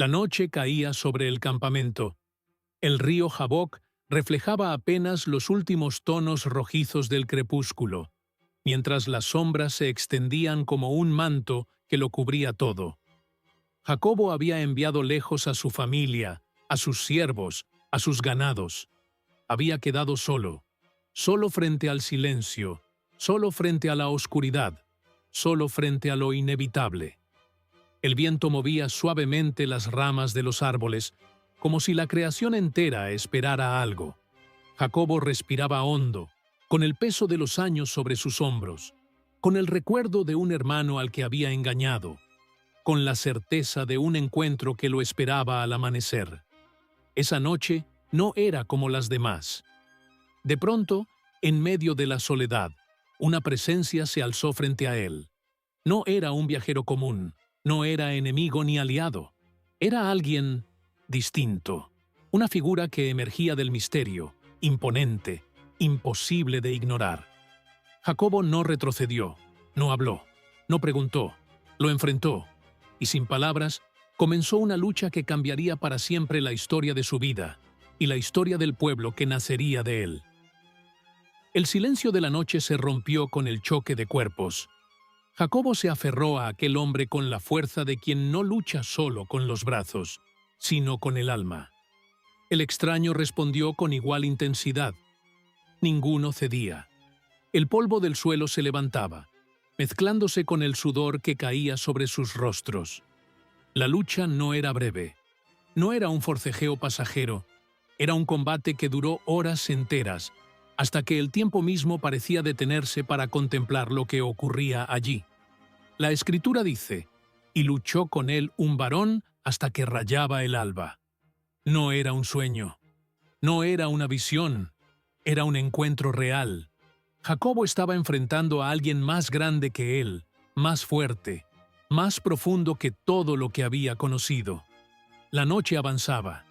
La noche caía sobre el campamento. El río Jaboc reflejaba apenas los últimos tonos rojizos del crepúsculo, mientras las sombras se extendían como un manto que lo cubría todo. Jacobo había enviado lejos a su familia, a sus siervos, a sus ganados. Había quedado solo, solo frente al silencio, solo frente a la oscuridad, solo frente a lo inevitable. El viento movía suavemente las ramas de los árboles, como si la creación entera esperara algo. Jacobo respiraba hondo, con el peso de los años sobre sus hombros, con el recuerdo de un hermano al que había engañado, con la certeza de un encuentro que lo esperaba al amanecer. Esa noche no era como las demás. De pronto, en medio de la soledad, una presencia se alzó frente a él. No era un viajero común, no era enemigo ni aliado. Era alguien distinto, una figura que emergía del misterio, imponente, imposible de ignorar. Jacobo no retrocedió, no habló, no preguntó, lo enfrentó, y sin palabras, comenzó una lucha que cambiaría para siempre la historia de su vida y la historia del pueblo que nacería de él. El silencio de la noche se rompió con el choque de cuerpos. Jacobo se aferró a aquel hombre con la fuerza de quien no lucha solo con los brazos, sino con el alma. El extraño respondió con igual intensidad. Ninguno cedía. El polvo del suelo se levantaba, mezclándose con el sudor que caía sobre sus rostros. La lucha no era breve. No era un forcejeo pasajero. Era un combate que duró horas enteras, hasta que el tiempo mismo parecía detenerse para contemplar lo que ocurría allí. La Escritura dice, y luchó con él un varón hasta que rayaba el alba. No era un sueño, no era una visión, era un encuentro real. Jacobo estaba enfrentando a alguien más grande que él, más fuerte, más profundo que todo lo que había conocido. La noche avanzaba,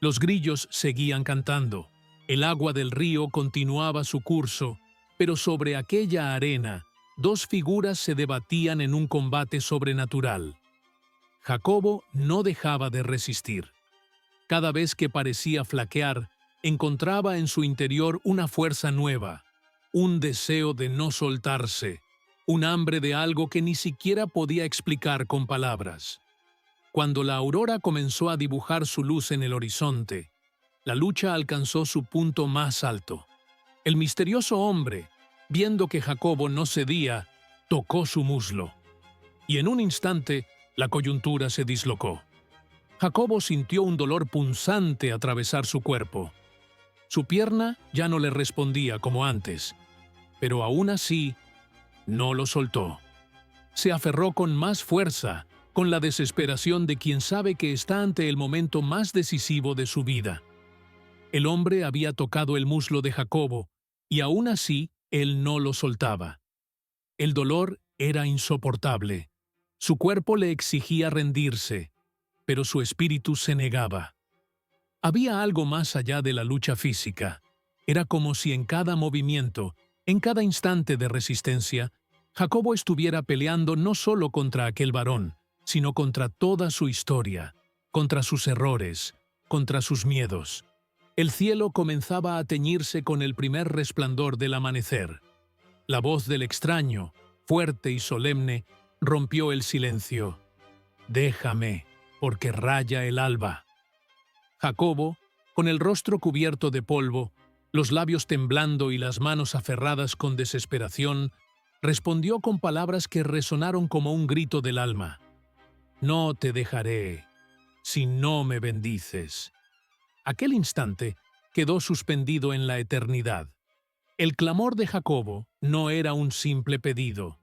los grillos seguían cantando, el agua del río continuaba su curso, pero sobre aquella arena, dos figuras se debatían en un combate sobrenatural. Jacobo no dejaba de resistir. Cada vez que parecía flaquear, encontraba en su interior una fuerza nueva, un deseo de no soltarse, un hambre de algo que ni siquiera podía explicar con palabras. Cuando la aurora comenzó a dibujar su luz en el horizonte, la lucha alcanzó su punto más alto. El misterioso hombre, viendo que Jacobo no cedía, tocó su muslo. Y en un instante, la coyuntura se dislocó. Jacobo sintió un dolor punzante atravesar su cuerpo. Su pierna ya no le respondía como antes, pero aún así, no lo soltó. Se aferró con más fuerza, con la desesperación de quien sabe que está ante el momento más decisivo de su vida. El hombre había tocado el muslo de Jacobo, y aún así él no lo soltaba. El dolor era insoportable. Su cuerpo le exigía rendirse, pero su espíritu se negaba. Había algo más allá de la lucha física. Era como si en cada movimiento, en cada instante de resistencia, Jacobo estuviera peleando no solo contra aquel varón, sino contra toda su historia, contra sus errores, contra sus miedos. El cielo comenzaba a teñirse con el primer resplandor del amanecer. La voz del extraño, fuerte y solemne, rompió el silencio. «Déjame, porque raya el alba». Jacobo, con el rostro cubierto de polvo, los labios temblando y las manos aferradas con desesperación, respondió con palabras que resonaron como un grito del alma. «No te dejaré, si no me bendices». Aquel instante quedó suspendido en la eternidad. El clamor de Jacobo no era un simple pedido.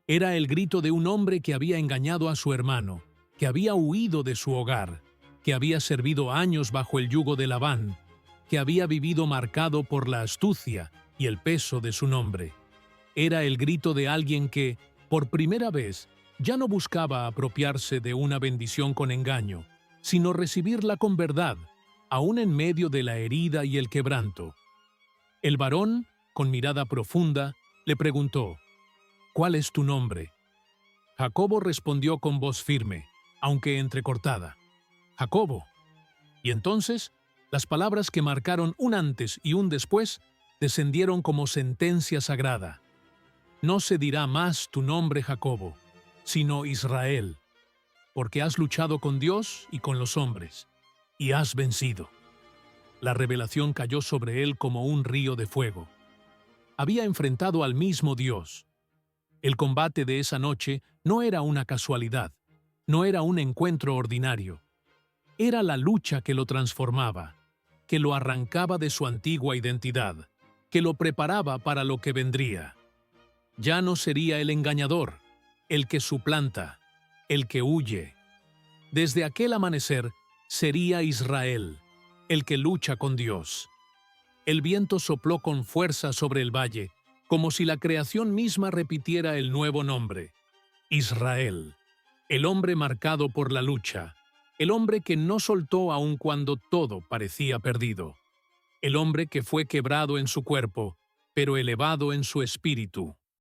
Era el grito de un hombre que había engañado a su hermano, que había huido de su hogar, que había servido años bajo el yugo de Labán, que había vivido marcado por la astucia y el peso de su nombre. Era el grito de alguien que, por primera vez, ya no buscaba apropiarse de una bendición con engaño, sino recibirla con verdad, aún en medio de la herida y el quebranto. El varón, con mirada profunda, le preguntó, «¿Cuál es tu nombre?» Jacobo respondió con voz firme, aunque entrecortada, Jacobo. Y entonces, las palabras que marcaron un antes y un después descendieron como sentencia sagrada. No se dirá más tu nombre Jacobo, sino Israel, porque has luchado con Dios y con los hombres, y has vencido. La revelación cayó sobre él como un río de fuego. Había enfrentado al mismo Dios. El combate de esa noche no era una casualidad, no era un encuentro ordinario. Era la lucha que lo transformaba, que lo arrancaba de su antigua identidad, que lo preparaba para lo que vendría. Ya no sería el engañador, el que suplanta, el que huye. Desde aquel amanecer sería Israel, el que lucha con Dios. El viento sopló con fuerza sobre el valle, como si la creación misma repitiera el nuevo nombre: Israel, el hombre marcado por la lucha, el hombre que no soltó aun cuando todo parecía perdido, el hombre que fue quebrado en su cuerpo, pero elevado en su espíritu.